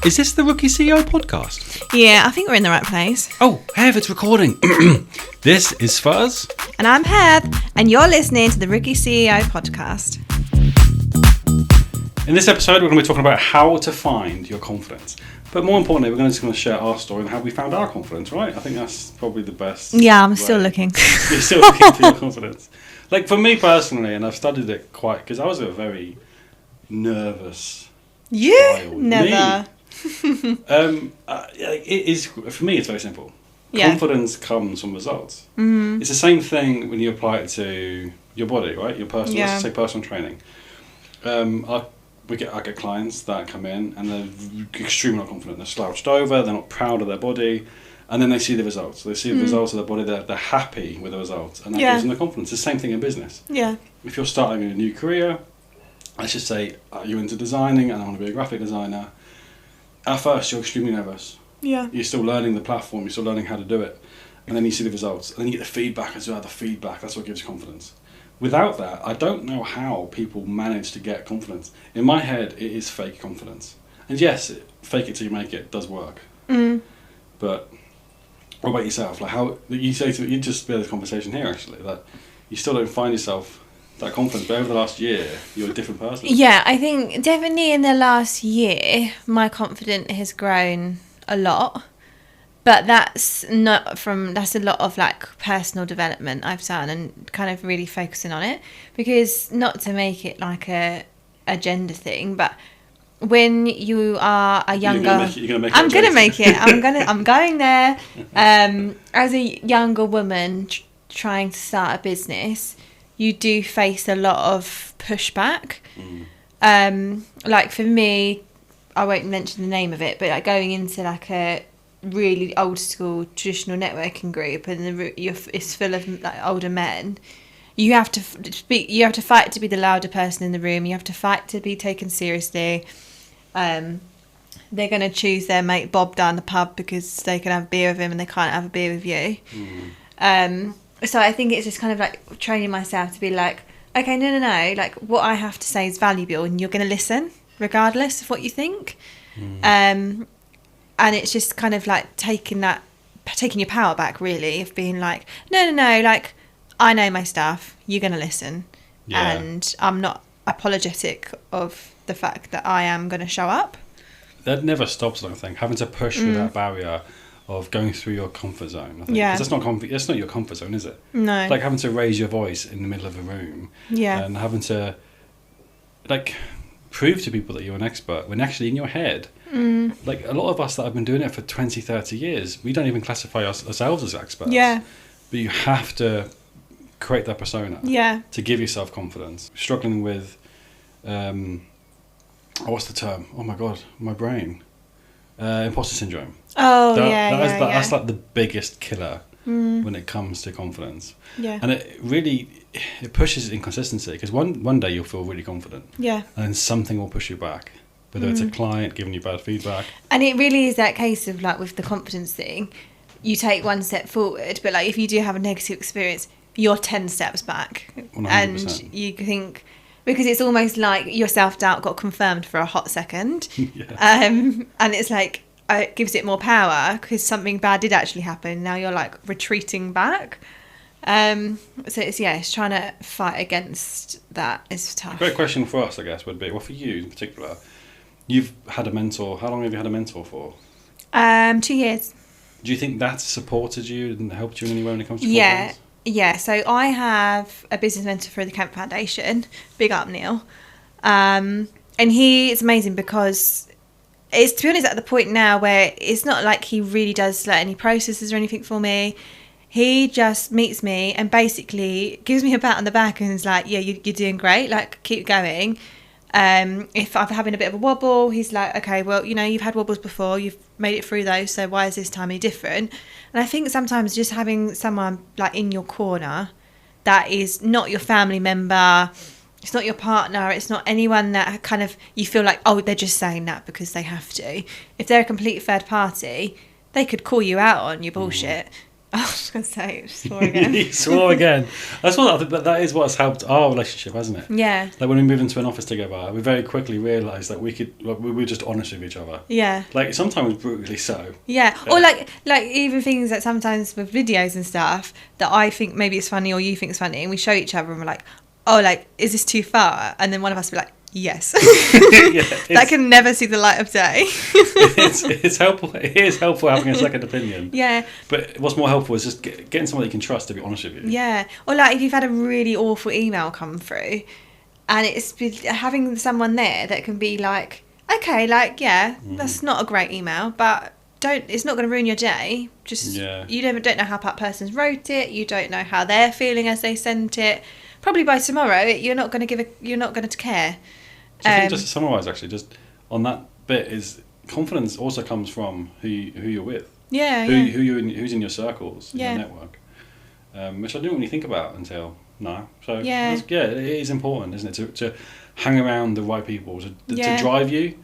Is this the Rookie CEO podcast? Yeah, I think we're in the right place. Oh, Hev, it's recording. This is Fuzz. And I'm Hev, and you're listening to the Rookie CEO podcast. In this episode, we're going to be talking about how to find your confidence. But more importantly, we're just going to share our story and how we found our confidence, right? I think that's probably the best. Yeah, I'm still looking. You're still looking for your confidence. Like, for me personally, and I've studied it quite, because I was a very nervous child. Never. It is, for me, it's very simple. Yeah. Confidence comes from results. Mm-hmm. It's the same thing when you apply it to your body, right? Your personal, let's say personal training. I get clients that come in and they're extremely not confident. They're slouched over, they're not proud of their body, and then they see the results. They see the results of their body, they're happy with the results, and that gives them the confidence. It's the same thing in business. Yeah. If you're starting a new career, let's just say you're into designing and I want to be a graphic designer. At first, you're extremely nervous. Yeah. You're still learning the platform, you're still learning how to do it. And then you see the results. And then you get the feedback as well. The feedback, that's what gives you confidence. Without that, I don't know how people manage to get confidence. In my head, it is fake confidence. And yes, fake it till you make it does work. Mm. But what about yourself? Like how you say to you just had this conversation here actually that you still don't find yourself that confidence, but over the last year, you're a different person. Yeah, I think definitely in the last year, my confidence has grown a lot. But that's a lot of like personal development I've done and kind of really focusing on it. Because not to make it like a gender thing, but when you are a younger... I'm going to make it. I'm going there. As a younger woman trying to start a business, you do face a lot of pushback. Like for me, I won't mention the name of it, but like going into like a really old school traditional networking group and it's full of like older men, you have to fight to be the louder person in the room. You have to fight to be taken seriously. They're going to choose their mate Bob down the pub because they can have a beer with him and they can't have a beer with you. So I think it's just kind of like training myself to be like, okay, no, like what I have to say is valuable and you're going to listen regardless of what you think. And it's just kind of like taking your power back really, of being like, no, like I know my stuff, you're going to listen. Yeah. And I'm not apologetic of the fact that I am going to show up. That never stops, I don't think, having to push through that barrier of going through your comfort zone. I think. Yeah. 'Cause that's not your comfort zone, is it? No. It's like having to raise your voice in the middle of a room. Yeah. And having to like prove to people that you're an expert when actually in your head, like a lot of us that have been doing it for 20, 30 years, we don't even classify ourselves as experts. Yeah. But you have to create that persona to give yourself confidence. Struggling with, what's the term? Oh my God, my brain. Imposter syndrome. Oh, that's like the biggest killer when it comes to confidence. Yeah. And it pushes inconsistency because one day you'll feel really confident. Yeah. And then something will push you back. Whether it's a client giving you bad feedback. And it really is that case of like with the confidence thing, you take one step forward, but like if you do have a negative experience, you're 10 steps back. 100%. And you think, because it's almost like your self-doubt got confirmed for a hot second. And it's like, it gives it more power because something bad did actually happen. Now you're like retreating back. So it's trying to fight against that is tough. A great question for us, I guess, would be, well, for you in particular, you've had a mentor. How long have you had a mentor for? 2 years. Do you think that's supported you and helped you in any way when it comes to confidence? Yeah. So I have a business mentor through the Kemp Foundation. Big up, Neil. And he is amazing because it's, to be honest, at the point now where it's not like he really does like any processes or anything for me. He just meets me and basically gives me a pat on the back and is like, yeah, you're doing great. Like, keep going. If I'm having a bit of a wobble, he's like, okay, well, you've had wobbles before, you've made it through those, so why is this time any different? And I think sometimes just having someone like in your corner that is not your family member, it's not your partner, it's not anyone that kind of you feel like, oh, they're just saying that because they have to. If they're a complete third party, they could call you out on your bullshit. I was going to say, swore again. He swore again. That is what's helped our relationship, hasn't it? Yeah. Like when we moved into an office together, we very quickly realised that we were just honest with each other. Yeah. Like sometimes brutally so. Yeah. Or like even things that sometimes with videos and stuff that I think maybe it's funny or you think it's funny, and we show each other and we're like, oh, like, is this too far? And then one of us will be like, yes. That can never see the light of day. it's helpful. It is helpful having a second opinion. Yeah. But what's more helpful is just getting someone you can trust to be honest with you. Yeah. Or like if you've had a really awful email come through and it's having someone there that can be like, okay, like, yeah, that's not a great email, but it's not going to ruin your day. Just, you don't know how that person's wrote it. You don't know how they're feeling as they sent it. Probably by tomorrow, you're not going to care. So I think just to summarise, actually, just on that bit is confidence also comes from who you're with. Yeah. Who's in your circles, in your network, which I didn't really think about until now. So it is important, isn't it, to hang around the right people to drive you.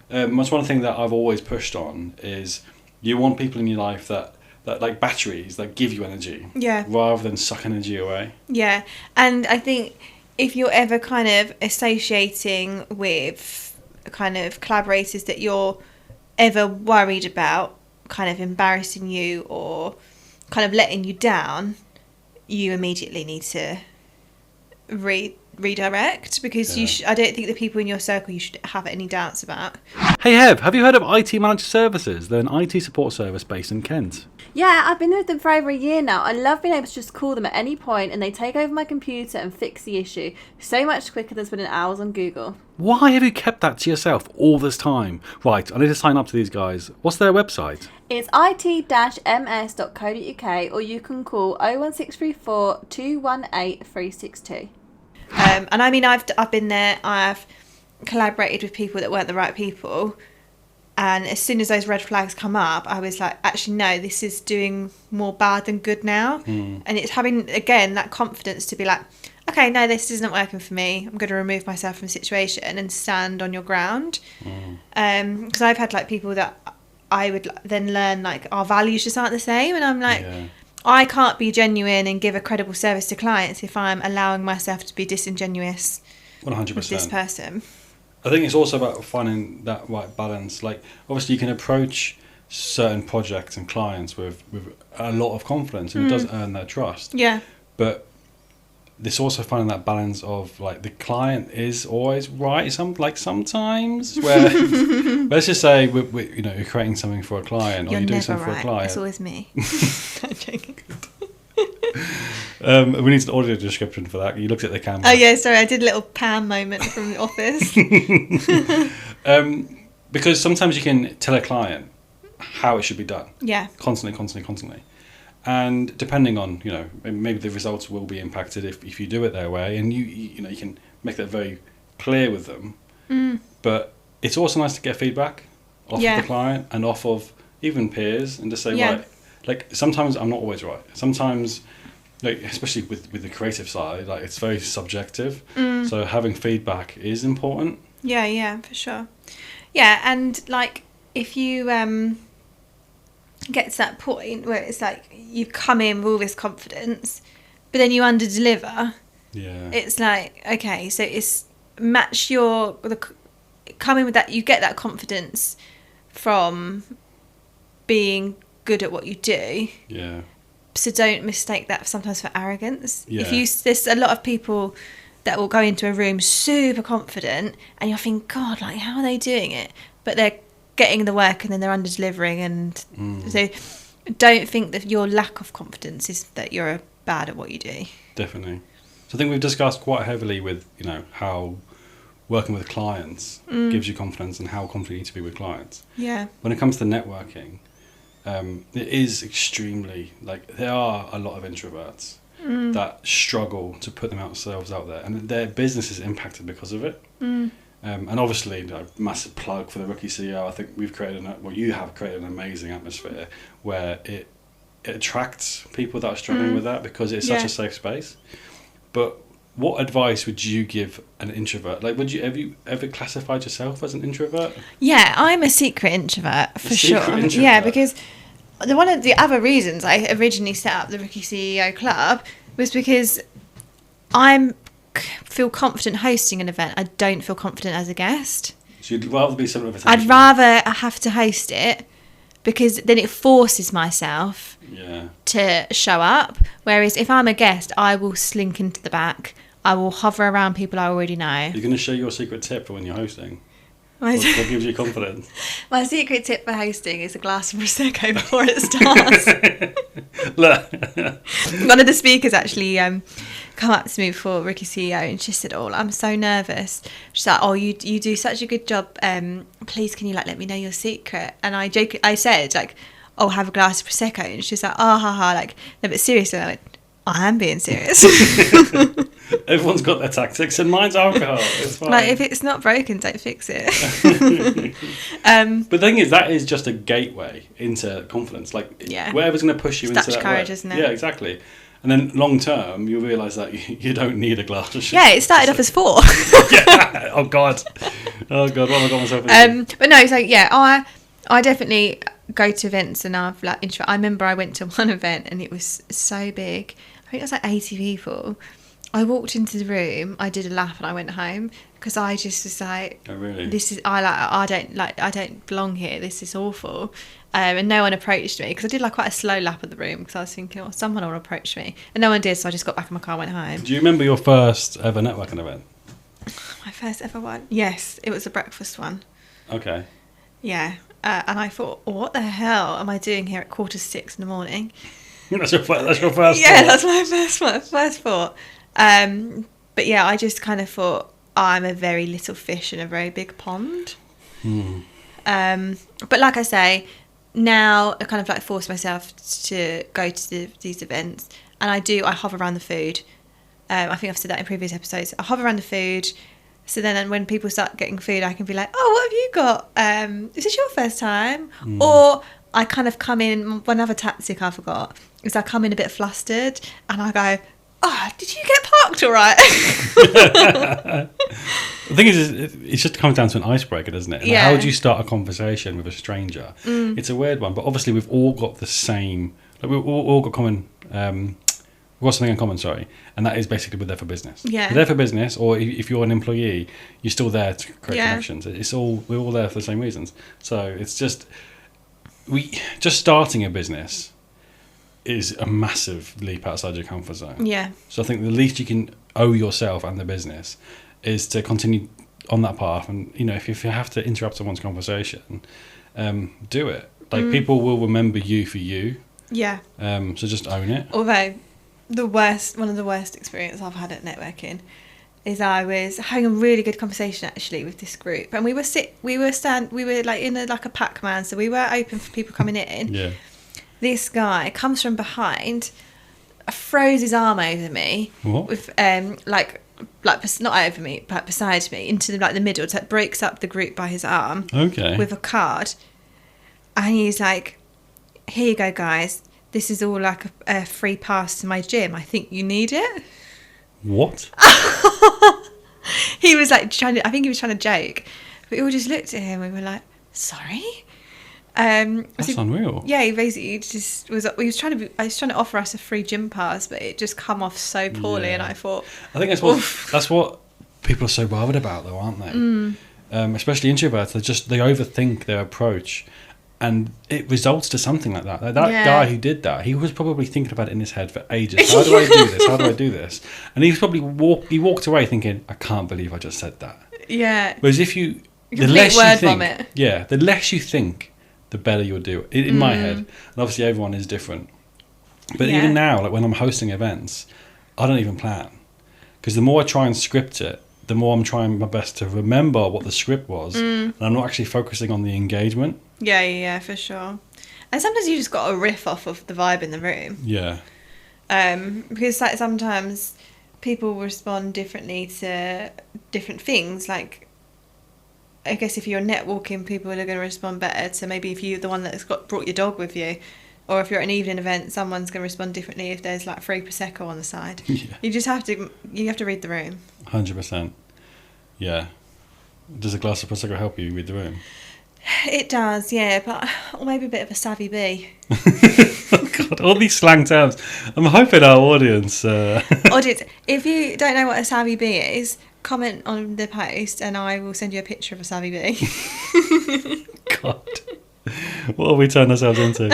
That's one thing that I've always pushed on is you want people in your life that like batteries that give you energy, rather than suck energy away. Yeah, and I think if you're ever kind of associating with kind of collaborators that you're ever worried about kind of embarrassing you or kind of letting you down, you immediately need to redirect, because I don't think the people in your circle you should have any doubts about. Hey Hev, have you heard of IT Managed Services? They're an IT support service based in Kent. Yeah, I've been with them for over a year now. I love being able to just call them at any point and they take over my computer and fix the issue so much quicker than spending hours on Google. Why have you kept that to yourself all this time? Right, I need to sign up to these guys. What's their website? It's it-ms.co.uk, or you can call 01634 218 362. And I mean, I've been there. I've collaborated with people that weren't the right people, and as soon as those red flags come up, I was like, actually, no, this is doing more bad than good now. And it's having, again, that confidence to be like, okay, no, this isn't working for me. I'm going to remove myself from the situation and stand on your ground. Because I've had like people that I would then learn like our values just aren't the same, and I'm like, I can't be genuine and give a credible service to clients if I'm allowing myself to be disingenuous 100%. with this person. I think it's also about finding that right balance. Like, obviously, you can approach certain projects and clients with a lot of confidence, and it does earn their trust. Yeah. But there's also finding that balance of like the client is always right. Sometimes where let's just say you're creating something for a client, or you're doing something for a client. It's always me. I'm joking. We need an audio description for that. You looked at the camera. Oh yeah, sorry, I did a little Pam moment from the office. Because sometimes you can tell a client how it should be done. Yeah. Constantly. And depending on, maybe the results will be impacted if you do it their way, and you can make that very clear with them. But it's also nice to get feedback off of the client and off of even peers, and to say, right, like sometimes I'm not always right. Sometimes, like especially with the creative side, like it's very subjective. So having feedback is important. Yeah, for sure. Yeah, and like if you get to that point where it's like you come in with all this confidence, but then you underdeliver. Yeah. It's like, okay, so it's match come in with that. You get that confidence from being good at what you do. Yeah. So don't mistake that sometimes for arrogance. Yeah. There's a lot of people that will go into a room super confident, and you'll think, God, like how are they doing it? But they're getting the work and then they're under delivering, and so don't think that your lack of confidence is that you're bad at what you do. Definitely. So I think we've discussed quite heavily with how working with clients gives you confidence and how confident you need to be with clients. Yeah. When it comes to networking, it is extremely there are a lot of introverts that struggle to put themselves out there, and their business is impacted because of it. And obviously, massive plug for the Rookie CEO. I think you have created an amazing atmosphere where it attracts people that are struggling with that, because it's such a safe space. But what advice would you give an introvert? Like, have you ever classified yourself as an introvert? Yeah, I'm a secret introvert for sure. Yeah, because one of the other reasons I originally set up the Rookie CEO Club was because I feel confident hosting an event. I don't feel confident as a guest. So you'd rather be someone of I'd rather have to host it, because then it forces myself to show up. Whereas if I'm a guest, I will slink into the back. I will hover around people I already know. You're going to share your secret tip for when you're hosting? What gives you confidence? My secret tip for hosting is a glass of Prosecco before it starts. Look. One of the speakers actually come up to me before Rookie CEO, and she said, "Oh, I'm so nervous." She's like, "Oh, you do such a good job. Please, can you let me know your secret?" And I said, "Oh, have a glass of Prosecco." And she's like, "Oh, ha, no, but seriously." And I went, "I am being serious." Everyone's got their tactics, and mine's alcohol. It's fine. If it's not broken, don't fix it. But the thing is, that is just a gateway into confidence. Whatever's going to push you into that courage, isn't it? Yeah, exactly. And then long term, you'll realise that you don't need a glass of shit. Yeah, it started off as 4. Yeah. Oh God. What have I got myself into? But no, so yeah, I definitely go to events, and I've I remember I went to one event and it was so big. I think it was 80 people. I walked into the room, I did a lap, and I went home, because I just was like, "Oh really? This is I don't belong here. This is awful." And no one approached me, because I did quite a slow lap of the room, because I was thinking, "Oh, someone will approach me," and no one did. So I just got back in my car and went home. Do you remember your first ever networking event? My first ever one? Yes, it was a breakfast one. Okay. Yeah, and I thought, what the hell am I doing here at 6:15 in the morning? That's your first. Yeah, that's my first thought. But yeah, I just kind of thought, I'm a very little fish in a very big pond. But like I say, now I kind of force myself to go to these events, and I hover around the food. I think I've said that in previous episodes. I hover around the food, so then when people start getting food, I can be like, "Oh, what have you got? Is this your first time?" Or I kind of come in. One other tactic I forgot is I come in a bit flustered, and I go, "Oh, did you get parked all right?" The thing is, it just comes down to an icebreaker, doesn't it? How would you start a conversation with a stranger? It's a weird one, but obviously we've all got the same. We've all got common. We've got something in common, and that is basically we're there for business. Yeah. We're there for business, or if you're an employee, you're still there to create connections. We're all there for the same reasons. So it's just starting a business is a massive leap outside your comfort zone. Yeah. So I think the least you can owe yourself and the business is to continue on that path. And if you have to interrupt someone's conversation, do it. People will remember you for you. Yeah. So just own it. Although one of the worst experiences I've had at networking is I was having a really good conversation actually with this group, and we were in a Pac-Man, so we were open for people coming in. Yeah. This guy comes from behind, throws his arm over me. What? With not over me, but beside me, into the middle. So it breaks up the group by his arm. Okay. With a card, and he's like, "Here you go, guys. This is all a free pass to my gym. I think you need it." What? He was I think he was trying to joke, but we all just looked at him and we were like, "Sorry." That's unreal. Yeah, he basically just was. I was trying to offer us a free gym pass, but it just come off so poorly, and I thought. I think that's what people are so bothered about, though, aren't they? Especially introverts, they overthink their approach, and it results to something like that. That guy who did that, he was probably thinking about it in his head for ages. How do I do this? How do I do this? And he was probably walked away thinking, "I can't believe I just said that." Yeah. Whereas the less you think, the better you'll do. In my head, and obviously everyone is different. But even now, when I'm hosting events, I don't even plan, because the more I try and script it, the more I'm trying my best to remember what the script was, and I'm not actually focusing on the engagement. Yeah, for sure. And sometimes you just got to riff off of the vibe in the room. Yeah. Because sometimes people respond differently to different things. I guess if you're networking, people are going to respond better to maybe if you're the one that's brought your dog with you, or if you're at an evening event, someone's going to respond differently if there's free Prosecco on the side. Yeah. You have to read the room. 100%. Yeah. Does a glass of Prosecco help you read the room? It does, yeah, but or maybe a bit of a savvy bee. Oh God, all these slang terms. I'm hoping our audience... Audience, if you don't know what a savvy bee is, comment on the post and I will send you a picture of a savvy bee. God. What have we turned ourselves into?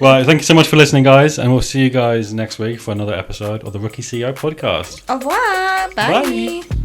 Right, thank you so much for listening, guys, and we'll see you guys next week for another episode of the Rookie CEO podcast. Au revoir. Bye. Bye.